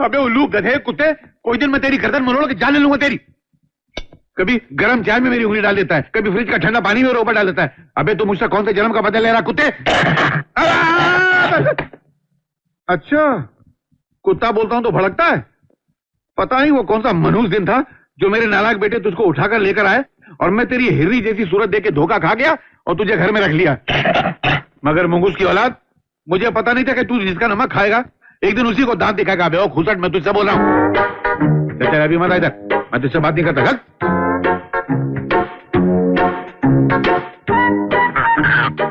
अबे उल्लू गधे कुत्ते, कोई दिन मैं तेरी गर्दन मरोड़ के जान ले लूंगा तेरी। कभी गरम चाय में मेरी उंगली डाल देता है, कभी फ्रिज का ठंडा पानी मेरे ऊपर डाल देता है। अबे तू मुझसे कौन से जन्म का बदला ले रहा कुत्ते? अच्छा, कुत्ता बोलता हूं तो भड़कता है। पता नहीं वो कौन सा मनहूस दिन था जो मेरे नालायक बेटे तुझको उठाकर लेकर आए और मैं तेरी हिरनी जैसी सूरत देख के धोखा खा गया और तुझे घर में रख लिया। मगर मंगूस की औलाद, मुझे पता नहीं था कि तू जिसका नमक खाएगा एक दिन उसी को दांत दिखाएगा। बे ओ खुसट, मैं तुझसे बोल रहा हूँ। चल अभी मत इधर, मैं तुझसे बात नहीं करता।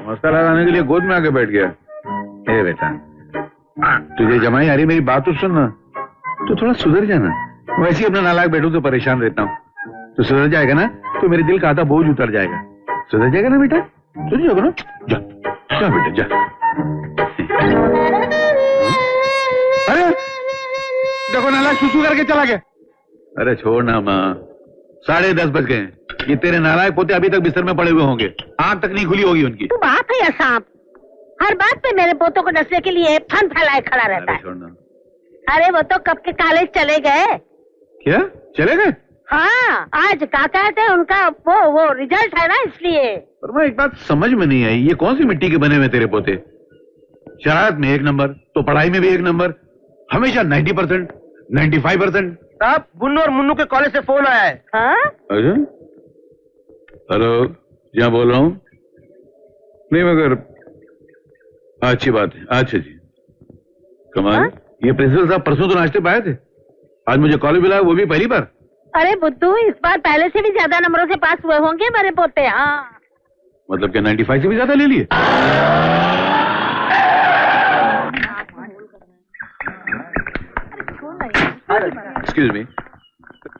मसाला लाने के लिए गोद में आके बैठ गया। ए बेटा, तुझे जमाई आ रही, मेरी बात तो सुनना। तू थोड़ा सुधर जाना। वैसे ही अपना नालायक बेटों से परेशान रहता हूँ। तो सुधर जाएगा ना तो मेरे दिल का आधा बोझ उतर जाएगा। सुधर जाएगा ना बेटा? सुधर जाएगा ना? जा जा बेटा जा। अरे देखो नालायक सुसु करके चला गया। अरे छोड़ ना माँ, 10:30 बज गए। ये तेरे नालायक पोते अभी तक बिस्तर में पड़े हुए होंगे, आंख तक नहीं खुली होगी उनकी। तू बाप है या सांप? हर बात पे मेरे पोतों को डसने के लिए फन फैलाए खड़ा रहता है। अरे वो तो कब के कॉलेज चले गए। क्या चले गए? हाँ, आज काका थे उनका वो रिजल्ट है ना, इसलिए। पर मैं एक बात समझ में नहीं आई, ये कौन सी मिट्टी के बने हुए तेरे पोते? शरारत में 1 नंबर, तो पढ़ाई में भी 1 नंबर, हमेशा 90%, 95%। साहब, बुन्नू और मुन्नू के कॉलेज से फोन आया है। हाँ? अच्छा, हेलो, जहाँ बोल रहा हूँ? नहीं मगर अच्छी बात है। अच्छा जी, कमाल। हाँ? ये प्रिंसिपल साहब परसों तो नाश्ते पाए थे, आज मुझे कॉलेज बुलाया, वो भी पहली बार। अरे बुद्धू, इस बार पहले से भी ज्यादा नंबरों से पास हुए होंगे मेरे पोते। हाँ, मतलब क्या 95 से भी ज्यादा ले लिए? एक्सक्यूज मी,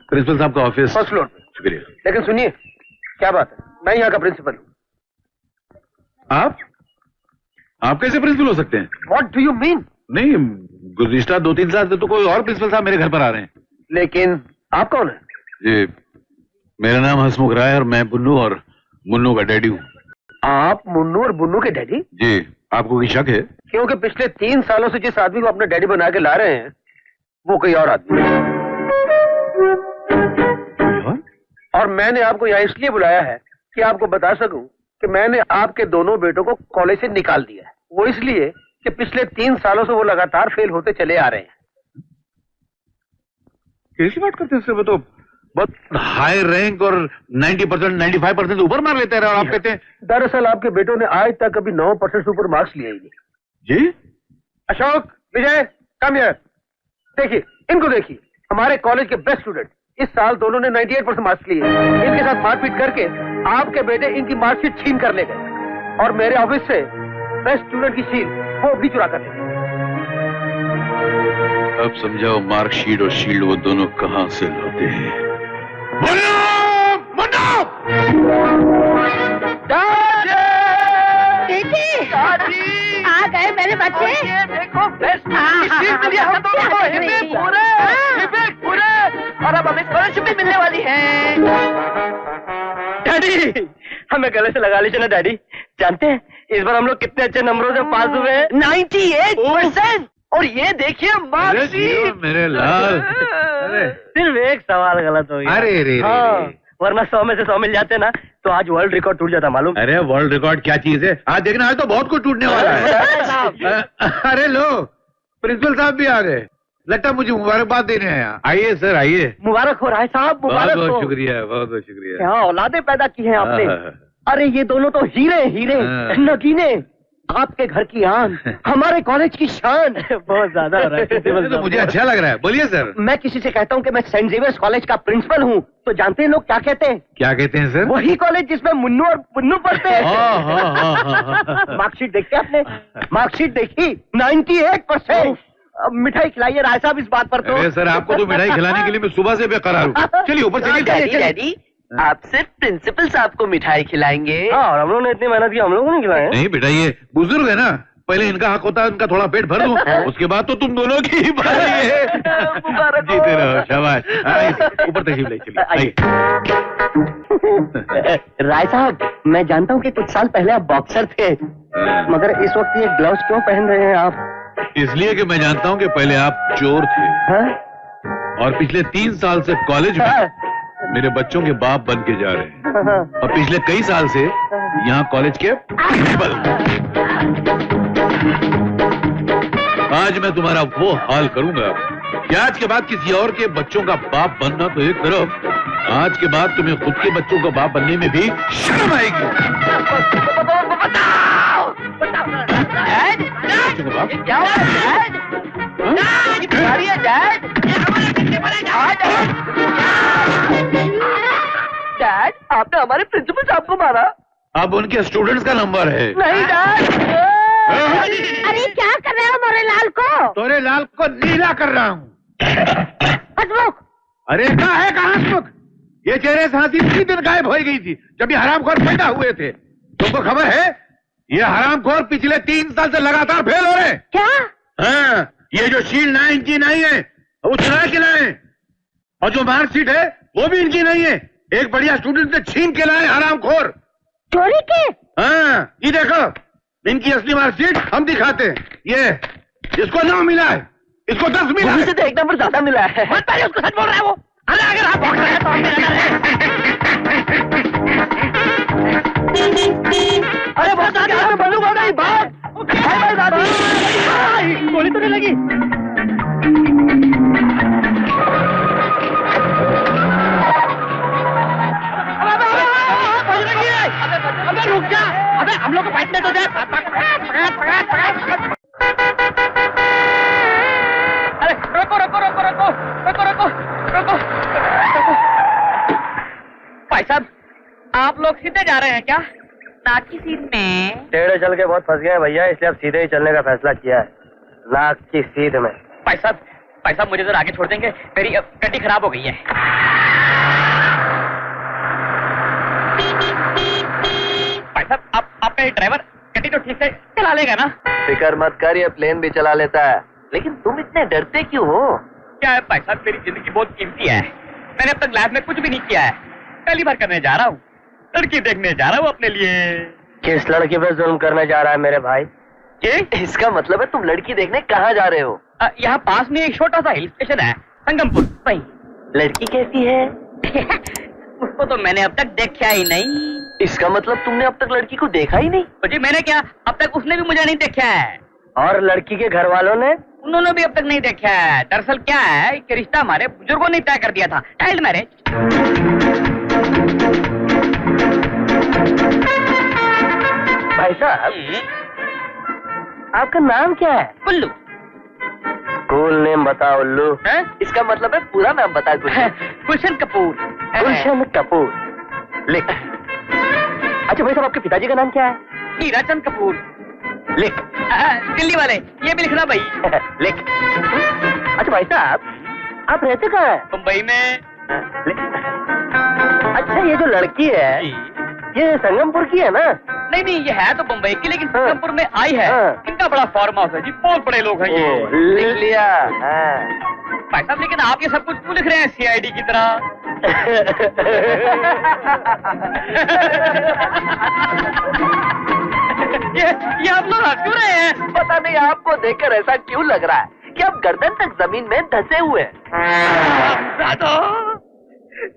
प्रिंसिपल साहब का ऑफिस फर्स्ट फ्लोर। शुक्रिया। लेकिन सुनिए, क्या बात है, मैं यहाँ का प्रिंसिपल हूँ। आप कैसे प्रिंसिपल हो सकते हैं? What do you mean? नहीं, गुज़िश्ता 2-3 साल से तो कोई और प्रिंसिपल साहब मेरे घर पर आ रहे हैं। लेकिन आप कौन है? जी, मेरा नाम हसमुख राय और मैं बुन्नू और मुन्नू का डैडी हूँ। आप मुन्नू और बुन्नू के डैडी? जी, आपको कोई शक है? क्योंकि पिछले 3 सालों से जिस आदमी को अपने डैडी बना के ला रहे हैं वो कोई और आदमी है। और मैंने आपको यहाँ इसलिए बुलाया है कि आपको बता सकूं कि मैंने आपके दोनों बेटों को कॉलेज से निकाल दिया है। वो इसलिए कि पिछले 3 सालों से वो लगातार फेल होते चले आ रहे हैं। कैसी बात करते हैं सर? वो तो बहुत हाई रैंक और 90%, 95% ऊपर मार लेते हैं और आप कहते हैं? दरअसल आपके बेटों ने आज तक कभी 9% से ऊपर मार्क्स लिए ही नहीं। जी? अशोक, विजय, कम हियर। देखिए, इनको देखिए, हमारे कॉलेज के बेस्ट स्टूडेंट। इस साल दोनों ने 98% मार्क्स लिए। इनके साथ मारपीट करके आपके बेटे इनकी मार्कशीट छीन कर ले गए और मेरे ऑफिस से बेस्ट स्टूडेंट की शील्ड वो भी चुरा कर ले गए। अब समझाओ, मार्कशीट और शील्ड वो दोनों कहां से लाते हैं? आ गए मेरे बच्चे। ये देखो, बेस्ट शील्ड मिली हम दोनों को। हिप पूरे और अब हमें स्कॉलरशिप भी मिलने वाली है। डैडी, हमें गले से लगा लीजिए ना डैडी। जानते हैं इस बार हम लोग कितने अच्छे नंबरों से पास हुए हैं? 98%। और ये देखिए मार्कशीट। मेरे लाल, सिर्फ एक सवाल गलत हो गया। अरे वरना 100 में से 100 मिल जाते ना तो आज वर्ल्ड रिकॉर्ड टूट जाता, मालूम? अरे वर्ल्ड रिकॉर्ड क्या चीज है? आज देखना, आज तो बहुत कुछ टूटने वाला है। अरे लो, प्रिंसिपल साहब भी आ गए। लगता मुझे मुबारकबाद देने हैं। आइए सर, आइए। मुबारक हो राय साहब, मुबारक हो। बहुत शुक्रिया, बहुत बहुत शुक्रिया। क्या औलादे पैदा की हैं आपने। अरे ये दोनों तो हीरे नगीने, आपके घर की आन, हमारे कॉलेज की शान। बहुत ज्यादा हो रहा है। तो मुझे अच्छा लग रहा है। बोलिए सर। मैं किसी से कहता हूँ कि मैं सेंट जेवियर्स कॉलेज का प्रिंसिपल हूँ तो जानते हैं लोग क्या कहते हैं? क्या कहते हैं सर? वही कॉलेज जिसमें मुन्नू और पुन्नू पढ़ते हैं। मार्कशीट देखी आपने? मार्कशीट देखी? 98%। मिठाई खिलाइए राय साहब इस बात पर तो। अरे सर, आपको तो मिठाई खिलाने के लिए मैं सुबह से बेकरार हूँ। चलिए ऊपर चलिए। डैडी आप सिर्फ प्रिंसिपल साहब को मिठाई खिलाएंगे। हाँ, और हम लोगों ने इतनी मेहनत की, हम लोगों ने खिलाए। नहीं बेटा, ये बुजुर्ग है ना, पहले इनका हक होता है, उनका थोड़ा पेट भर दूं, उसके बाद तो तुम दोनों की ही बारी है। जीते रहो, शाबाश। ऊपर तशरीफ ले चलिए, आइए। राय साहब, मैं जानता हूँ कि कुछ साल पहले आप बॉक्सर थे, मगर इस वक्त ये ग्लव्स क्यों पहन रहे हैं आप? इसलिए कि मैं जानता हूँ कि पहले आप चोर थे। हाँ? और पिछले 3 साल से कॉलेज में मेरे बच्चों के बाप बन के जा रहे हैं। और पिछले कई साल से यहाँ कॉलेज के प्रिंसिपल। आज मैं तुम्हारा वो हाल करूंगा कि आज के बाद किसी और के बच्चों का बाप बनना तो एक तरफ, आज के बाद तुम्हें खुद के बच्चों का बाप बनने में भी शर्म आएगी। बच्चों का बाप? क्या हुआ डैड? डैड, आपने हमारे प्रिंसिपल साहब को मारा। अब उनके स्टूडेंट्स का नंबर है। नहीं डैड। अरे क्या कर रहे हो मोरे लाल को? तोरे लाल को नीला कर रहा हूँ। हसमुख, अरे कहाँ है, कहाँ हसमुख? ये चेहरे से हंसी उसी दिन गायब हो गई थी जब ये हरामखोर पैदा हुए थे। तुमको खबर है, ये हरामखोर पिछले 3 साल से लगातार फेल हो रहे हैं। क्या? हाँ, ये जो शील्ड ना इनकी नहीं है, वो चुरा के लाए। और जो मार्कशीट है वो भी इनकी नहीं है, एक बढ़िया स्टूडेंट से छीन के लाए हरामखोर। चोरी के? हाँ, ये देखो, इनकी असली मार्कशीट हम दिखाते हैं। ये इसको 9 मिला है, इसको 10 मिला है। मुझे तो 1 नंबर ज्यादा मिला है। मत पहले उसको सच बोल रहा है वो। अरे अगर आप बोल रहे हैं तो हम अरे बहुत आगे में बंदूक हो गई। भाई गोली तो नहीं लगी? अबे रुक जा, अबे हम लोग को बैठने तो दे। अरे रोको रोको रोको रोको रोको रोको रोको रोको। भाई साहब, आप लोग सीधे जा रहे हैं क्या? नाक की सीध में। टेढ़े चल के बहुत फंस गए हैं भैया, इसलिए अब सीधे ही चलने का फैसला किया है, नाक की सीध में। भाई साहब मुझे जरा आगे छोड़ देंगे, मेरी गड्डी खराब हो गई है। भाई साहब, आपका ड्राइवर गड्डी तो ठीक से चला लेगा ना? फिक्र मत कर, ये प्लेन भी चला लेता है। लेकिन तुम इतने डरते क्यों हो? क्या है भाई साहब, मेरी जिंदगी बहुत कीमती है। मैंने अब तक लाइफ में कुछ भी नहीं किया है, पहली बार करने जा रहा हूँ। लड़की देखने जा रहा हूँ अपने लिए। किस लड़की पे जुल्म करने जा रहा है मेरे भाई? इसका मतलब है तुम लड़की देखने कहाँ जा रहे हो? यहाँ पास में एक छोटा सा हिल स्टेशन है, संगमपुर। वही। लड़की कैसी है? उसको तो मैंने अब तक देखा ही नहीं। इसका मतलब तुमने अब तक लड़की को देखा ही नहीं? तो जी मैंने क्या, अब तक उसने भी मुझे नहीं देखा है। और लड़की के घर वालों ने? उन्होंने भी अब तक नहीं देखा है। दरअसल क्या है कि रिश्ता हमारे बुजुर्गों ने तय कर दिया था, चाइल्ड मैरिज। भाई साहब, आपका नाम क्या है? उल्लू। कूल नेम बताओ उल्लू। इसका मतलब है पूरा नाम बता। गुलशन कपूर। गुलशन कपूर। लिख। अच्छा भाई साहब, आपके पिताजी का नाम क्या है? हीराचंद कपूर। लिख। दिल्ली वाले, ये भी लिखना भाई। लिख। अच्छा भाई साहब, आप रहते कहाँ हैं? मुंबई में। लिख। अच्छा, ये जो लड़की है ये संगमपुर की है ना? नहीं, ये है तो मुंबई की, लेकिन हाँ। संगमपुर में आई है। हाँ। इनका बड़ा फार्म हाउस है जी, बहुत बड़े लोग हैं ये। लिख लिया। भाई साहब, लेकिन आप ये सब कुछ क्यों लिख रहे हैं सीआईडी की तरह? ये आप लोग हंस क्यों रहे हैं? पता नहीं आपको देखकर ऐसा क्यों लग रहा है कि आप गर्दन तक जमीन में धंसे हुए हैं।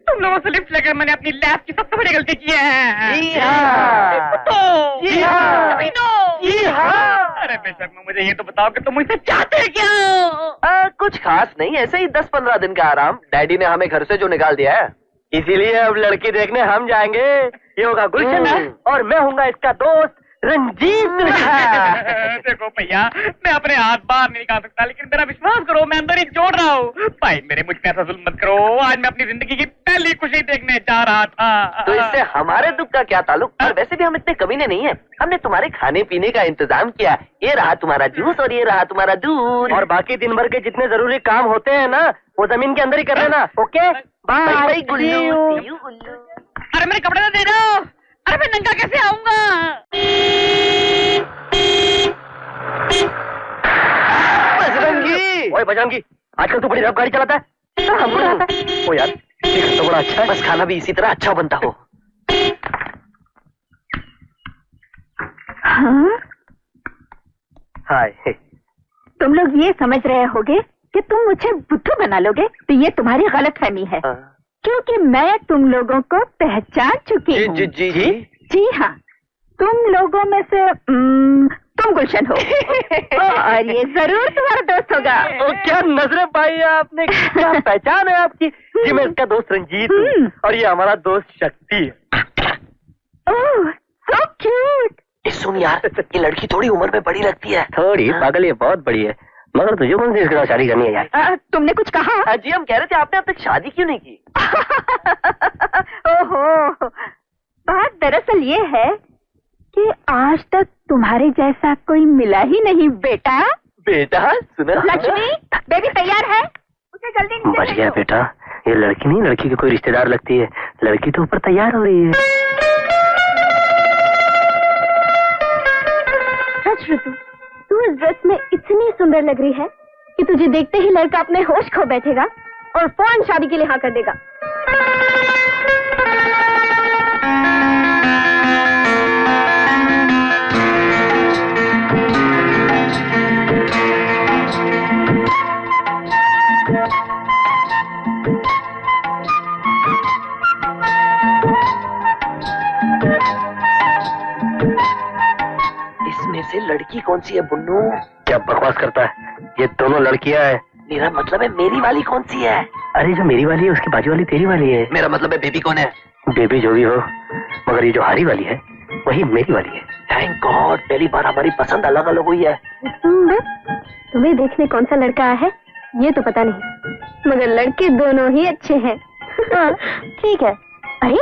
तुम लोगों से लिफ्ट लेकर मैंने अपनी लाइफ की सबसे बड़ी गलती की है। जी हाँ। जी हाँ। जी हाँ। अरे बेशक, मुझे ये तो बताओ कि तुम मुझसे चाहते क्या? कुछ खास नहीं, ऐसे ही 10-15 दिन का आराम। डैडी ने हमें घर से जो निकाल दिया है, इसीलिए अब लड़की देखने हम जाएंगे। ये होगा गुलशन और मैं हूँगा इसका दोस्त रंजीत। देखो भैया, मैं अपने हाथ बाहर नहीं निकाल सकता, लेकिन मेरा विश्वास करो, मैं अंदर ही जोड़ रहा हूँ। भाई मेरे मुझ पे ऐसा जुल्म मत करो। आज मैं अपनी जिंदगी की पहली खुशी देखने जा रहा था। तो इससे हमारे दुख का क्या ताल्लुक? और वैसे भी हम इतने कमीने नहीं है, हमने तुम्हारे खाने पीने का इंतजाम किया। ये रहा तुम्हारा जूस और ये रहा तुम्हारा दूध। और बाकी दिन भर के जितने जरूरी काम होते हैं ना, वो जमीन के अंदर ही कर लेना। ओके बाय गुल्लू। अरे मेरे कपड़े तो दे दो। अरे मैं नंगा कैसे आऊंगा? बजरंगी, ओए बजरंगी, आजकल तू बड़ी रफ गाड़ी चलाता है। हमको नहीं आता है। ओ यार, ये तो बड़ा अच्छा है। बस खाना भी इसी तरह अच्छा बनता हो। हाँ? हाय। तुम लोग ये समझ रहे होगे कि तुम मुझे बुद्धू बना लोगे, तो ये तुम्हारी गलतफहमी है। क्योंकि मैं तुम लोगों को पहचान चुकी हूँ। जी हाँ, तुम लोगों में से तुम गुलशन हो। और ये जरूर तुम्हारा दोस्त होगा। तो क्या नजरें पाई आपने? क्या पहचान है आपकी? जी मैं इसका दोस्त रंजीत हूँ और ये हमारा दोस्त शक्ति है। ओह, सो क्यूट। सुन यार, ये लड़की थोड़ी उम्र में बड़ी लगती है। थोड़ी पागल, ये बहुत बड़ी है। मगर तुझे कौन सी इसके साथ शादी करनी है यार? तुमने कुछ कहा? जी हम कह रहे थे आपने अब तक शादी क्यों नहीं की? ओहो, बात दरअसल ये है कि आज तक तुम्हारे जैसा कोई मिला ही नहीं बेटा। बेटा सुना? लक्ष्मी, बेबी तैयार है? उसे जल्दी नीचे बच गया भेजो। बेटा, ये लड़की नहीं, लड़की की कोई रिश्तेदार लगती है। लड़की तो ऊपर तैयार हो रही है। सच ऋतु, तू इस ड्रेस में इतनी सुंदर लग रही है कि तुझे देखते ही लड़का अपने होश खो बैठेगा और फौरन शादी के लिए हाँ कर देगा। इसमें से लड़की कौन सी है बुन्नू? क्या बकवास करता है? ये दोनों लड़कियां हैं। मेरा मतलब है मेरी वाली कौन सी है? अरे जो मेरी वाली है उसकी बाजू वाली तेरी वाली है। मेरा मतलब है बेबी कौन है? बेबी जो भी हो, मगर ये जो हारी वाली है वही मेरी वाली है। थैंक गॉड, पहली बार हमारी पसंद अलग अलग हुई है। तुम्हें देखने कौन सा लड़का है ये तो पता नहीं, मगर लड़के दोनों ही अच्छे हैं। हाँ, ठीक है। अरे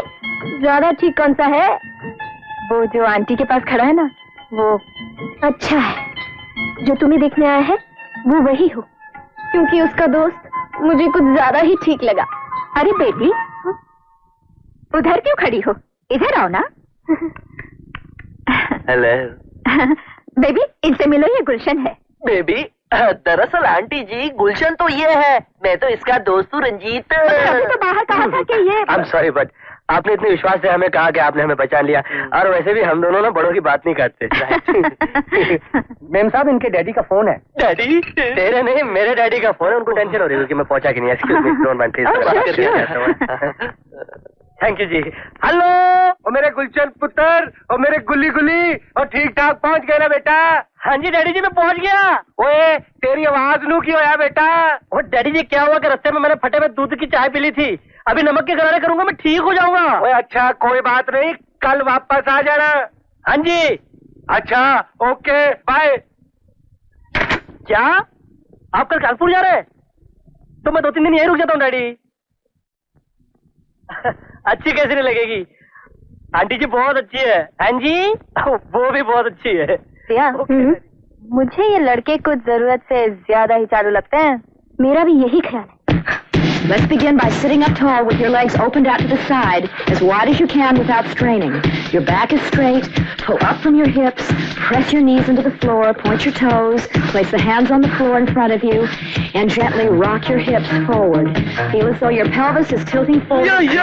ज्यादा ठीक कौन सा है? वो जो आंटी के पास खड़ा है ना, वो अच्छा है। जो तुम्हें देखने आया है वो वही हो, क्योंकि उसका दोस्त मुझे कुछ ज्यादा ही ठीक लगा। अरे बेटी, उधर क्यों खड़ी हो? इधर आओ ना। हेलो बेबी, इनसे मिलो, ये गुलशन है। बेबी, दरअसल आंटी जी गुलशन तो ये है, मैं तो इसका दोस्त हूँ रंजीत। अभी तो बाहर कहा था कि ये आई एम सॉरी बट आपने इतने विश्वास से हमें कहा कि आपने हमें पहचान लिया। और वैसे भी हम दोनों ना बड़ों की बात नहीं करते। मेम साहब, इनके डैडी का फोन है। डैडी? तेरे नहीं, मेरे डैडी का फोन है। उनको टेंशन हो रही है कि मैं पहुंचा कि नहीं। Excuse me, don't mind please. Thank you जी। हेलो, ओ मेरे गुलशन पुत्र, ओ मेरे गुल्ली गुल्ली, और ठीक ठाक पहुंच गए ना बेटा? हाँ जी डैडी जी, मैं पहुंच गया। ओए तेरी आवाज नू क्यों आया बेटा? ओ डैडी जी, क्या हुआ कि रास्ते में मैंने फटे में दूध की चाय पी ली थी। अभी नमक के गरारे करूंगा, मैं ठीक हो जाऊंगा। ओए अच्छा, कोई बात नहीं, कल वापस आ जाना। हाँ जी, अच्छा, ओके बाय। क्या आप कल कानपुर जा रहे हैं? तो मैं 2-3 दिन यहीं रुक जाता हूँ डैडी। अच्छी कैसे नहीं लगेगी? आंटी जी बहुत अच्छी है। हाँ जी, वो भी बहुत अच्छी है। मुझे ये लड़के कुछ जरूरत से ज्यादा ही चालू लगते हैं। मेरा भी यही ख्याल है। Let's begin by sitting up tall with your legs opened out to the side, as wide as you can without straining. Your back is straight, pull up from your hips, press your knees into the floor, point your toes, place the hands on the floor in front of you, and gently rock your hips forward. Feel as though your pelvis is tilting forward.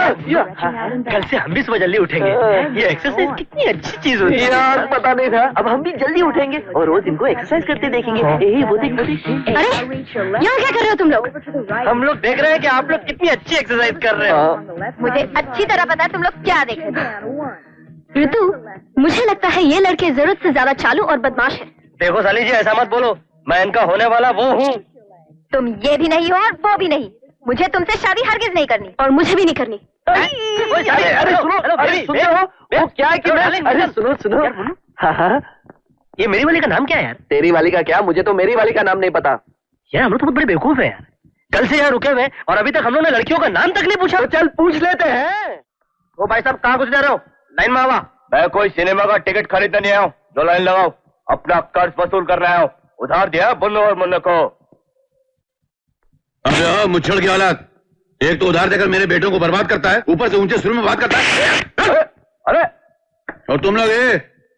कल से हम भी सुबह जल्दी उठेंगे। ये exercise कितनी अच्छी चीज होती है यार, पता नहीं था। अब हम भी जल्दी उठेंगे और रोज इनको एक्सरसाइज करते देखेंगे। वो देख वो देख। अरे यहाँ क्या कर रहे हो तुम लोग? हम लोग देख रहे हैं कि आप लोग कितनी अच्छी एक्सरसाइज कर रहे हो। मुझे अच्छी तरह पता है तुम लोग क्या देख रहे हो। ऋतु, मुझे लगता है ये लड़के जरूरत से ज्यादा चालू और बदमाश है। देखो साली जी, ऐसा मत बोलो, मैं इनका होने वाला वो हूँ। तुम ये भी नहीं हो और वो भी नहीं। मुझे तुमसे शादी हरगिज नहीं करनी और मुझे भी नहीं करनी। अरे सुनो, अरे सुनो, वो क्या है कि मैं, अरे सुनो, हाँ हाँ। ये मेरी वाली का नाम क्या है यार? तेरी वाली का क्या, मुझे तो मेरी वाली का नाम नहीं पता। यार हम लोग तो बहुत बड़े बेवकूफ है यार। कल से यहाँ रुके हुए और अभी तक हम लोग ने लड़कियों का नाम तक नहीं पूछा। तो चल पूछ लेते हैं। वो भाई साहब कहाँ घुस जा रहे हो? लाइन में आवा। मैं कोई सिनेमा का टिकट खरीदने नहीं आया हूँ, जो लाइन लगाओ। अपना कर्ज वसूल कर रहा हूँ। उधार दिया बुल्लू और मुन्ने को। अबे हाँ, मुच्छड़ की औलाद, एक तो उधार देकर मेरे बेटों को बर्बाद करता है, ऊपर से ऊंचे सुर में बात करता है। अरे और तुम लोग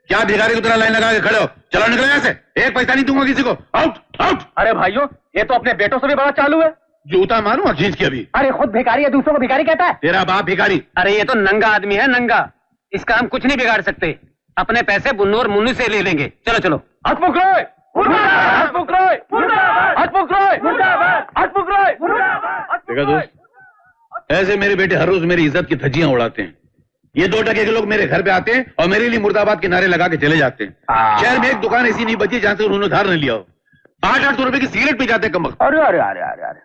क्या भिखारी की तरह लाइन लगा के खड़े हो? चलो निकलो यहाँ से, एक पैसा नहीं दूंगा किसी को। Out out. अरे भाइयों, ये तो अपने बेटों से भी बड़ा चालू है। जूता मारूं और खींच के अभी। अरे खुद भिखारी है, दूसरों को भिखारी कहता है। तेरा बाप भिखारी। अरे ये तो नंगा आदमी है, नंगा। इसका हम कुछ नहीं बिगाड़ सकते। अपने पैसे बुन्नू और मुन्नू से ले लेंगे। चलो चलो। हसमुख राय, हसमुख राय, हसमुख राय, हसमुख राय। देखा दोस्त, ऐसे मेरे बेटे हर रोज मेरी इज्जत की धज्जियां उड़ाते हैं। ये 2 टके के लोग मेरे घर पे आते हैं और मेरे लिए मुर्दाबाद के नारे लगा के चले जाते हैं। शहर में एक दुकान ऐसी नहीं बची जहां से उन्होंने उधार न लिया हो। 800 रुपए की सिगरेट पी जाते हैं कम। अरे अरे अरे अरे अरे,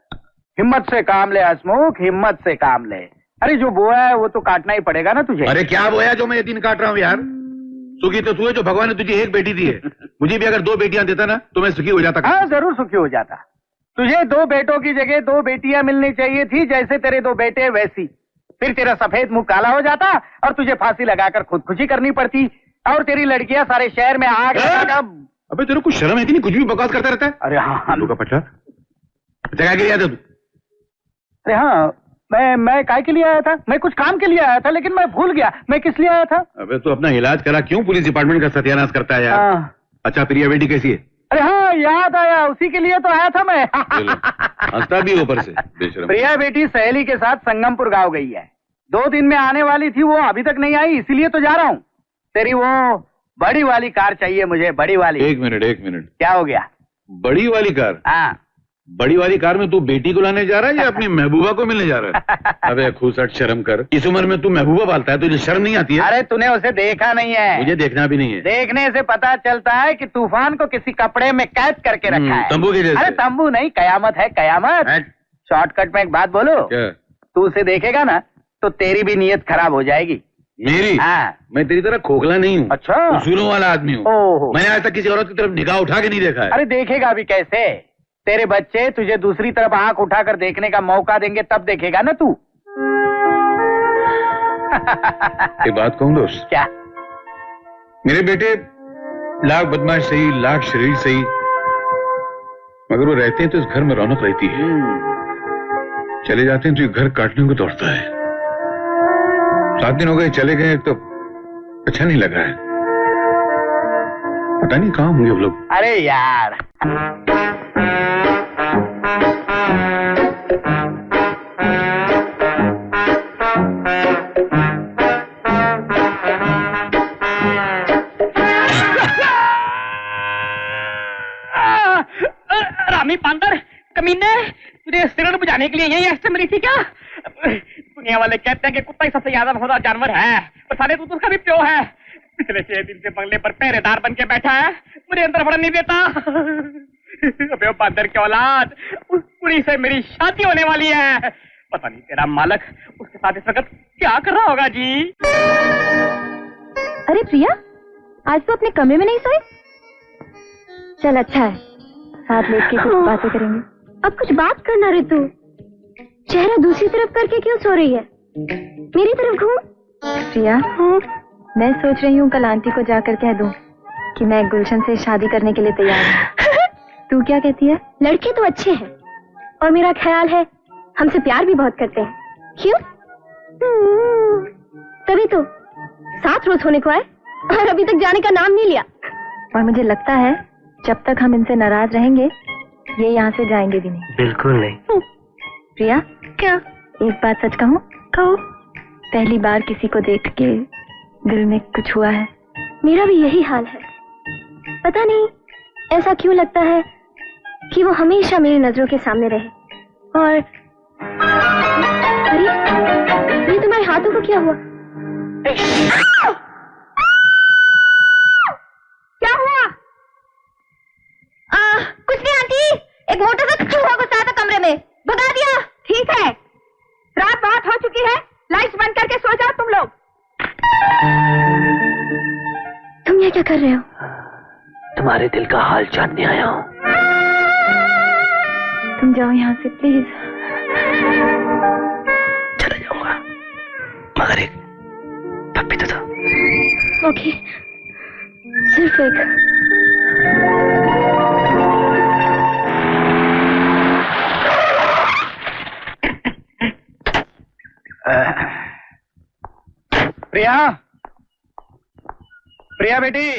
हिम्मत से काम ले हसमुख, हिम्मत से काम ले। अरे जो बोया है वो तो काटना ही पड़ेगा ना तुझे। अरे क्या बोया जो मैं ये दिन काट रहा हूँ यार? सुखी तो तू है जो भगवान ने तुझे एक बेटी दी है। मुझे भी अगर 2 बेटियां देता ना तो मैं सुखी हो जाता। हाँ जरूर सुखी हो जाता। तुझे 2 बेटों की जगह 2 बेटियां मिलनी चाहिए थी, जैसे तेरे 2 बेटे वैसी। फिर तेरा सफेद मुंह काला हो जाता और तुझे फांसी लगाकर खुदकुशी करनी पड़ती और तेरी लड़कियां सारे शहर में आग लगाकर। अबे तेरे को शर्म है कि नहीं? कुछ भी बकवास करता रहता है। अरे हाँ आलू का पट्टा जगह के लिए आया था तू? अरे हाँ, मैं काय के लिए आया था? मैं कुछ काम के लिए आया था, लेकिन मैं भूल गया मैं किस लिए आया था। अबे तू अपना इलाज करा, क्यों पुलिस डिपार्टमेंट का सत्यानाश करता है यार? हाँ। अच्छा प्रिया बेटी कैसी है? अरे हाँ याद आया, उसी के लिए तो आया था मैं। हंसता भी ऊपर से बेशरम। प्रिया बेटी सहेली के साथ संगमपुर गाँव गई है। 2 दिन में आने वाली थी, वो अभी तक नहीं आई, इसीलिए तो जा रहा हूँ। तेरी वो बड़ी वाली कार चाहिए मुझे, बड़ी वाली। एक मिनट। क्या हो गया? बड़ी वाली कार? हाँ। बड़ी वाली कार में तू बेटी को लाने जा रहा है या अपनी महबूबा को मिलने जा रहा है? अबे खूसट, शर्म कर। इस उम्र में तू महबूबा पालता है, तुझे शर्म नहीं आती है? अरे तूने उसे देखा नहीं है। मुझे देखना भी नहीं है। देखने से पता चलता है कि तूफान को किसी कपड़े में कैद करके रखा है। तंबू के जैसे। अरे तंबू नहीं, कयामत है, कयामत। शॉर्टकट में एक बात बोलो। क्या? तू उसे देखेगा ना तो तेरी भी नीयत खराब हो जाएगी। मेरी? हाँ। मैं तेरी तरह खोखला नहीं हूँ। अच्छा। उसूलों वाला आदमी हूँ। ओहो। मैंने आज तक किसी औरत की तरफ निगाह उठा के नहीं देखा है। अरे देखेगा भी कैसे? तेरे बच्चे तुझे दूसरी तरफ आंख उठाकर देखने का मौका देंगे, तब देखेगा ना तू। एक बात कहूँ दोस्त? क्या? मेरे बेटे लाख बदमाश सही, लाख शरीर सही, मगर वो रहते हैं तो इस घर में रौनक रहती है। चले जाते हैं तो ये घर काटने को दौड़ता है। 7 दिन हो गए चले गए तो अच्छा नहीं लग रहा है। पता नहीं कहाँ होंगे वो लोग। अरे यार, रामी पांडर कमीने, तुझे सिगरेट बुझाने के लिए यही ऐसे मिली थी क्या? दुनिया वाले कहते हैं कि कुत्ता ही सबसे ज्यादा वफादार जानवर है, पर साले तू उसका भी प्यो है। पिछले 6 दिन से बंगले पर पहरेदार बन के बैठा है, मुझे अंदर बढ़ने नहीं देता। अबे पांडर की औलाद, उस कुड़ी से मेरी शादी होने वाली है। पता नहीं तेरा मालक उसके साथ इस वक्त क्या कर रहा होगा जी। अरे प्रिया, आज तो अपने कमरे में नहीं सोई? चल अच्छा है, साथ लेट के कुछ बातें करेंगे। अब कुछ बात करना रे तू। चेहरा दूसरी तरफ करके क्यों सो रही है? मेरी तरफ घूम। प्रिया, मैं सोच रही हूँ कल आंटी को जाकर कह दूँ कि मैं गुलशन से शादी करने के लिए तैयार हूँ। तू क्या कहती है? लड़के तो अच्छे हैं और मेरा ख्याल है हमसे प्यार भी बहुत करते हैं। क्यों? तभी तो 7 रोज होने को आए और अभी तक जाने का नाम नहीं लिया। और मुझे लगता है जब तक हम इनसे नाराज रहेंगे ये यहाँ से जाएंगे भी नहीं। बिल्कुल नहीं। प्रिया, क्या? एक बात सच कहूँ? कहो। पहली बार किसी को देख के दिल में कुछ हुआ है। मेरा भी यही हाल है। पता नहीं ऐसा क्यों लगता है कि वो हमेशा मेरी नजरों के सामने रहे। और अरे ये तुम्हारे हाथों को क्या हुआ? क्या हुआ? कुछ नहीं आंटी, एक मोटा सा चूहा घुसा था कमरे में, भगा दिया। ठीक है, रात बहुत हो चुकी है, लाइट्स बंद करके सो जाओ तुम लोग। तुम तुम यहाँ क्या कर रहे हो? तुम्हारे दिल का हाल जानने आया हूँ। तुम जाओ यहाँ से प्लीज। चला जाऊंगा, मगर एक पप्पी तो दो। ओके, सिर्फ एक। प्रिया, प्रिया बेटी,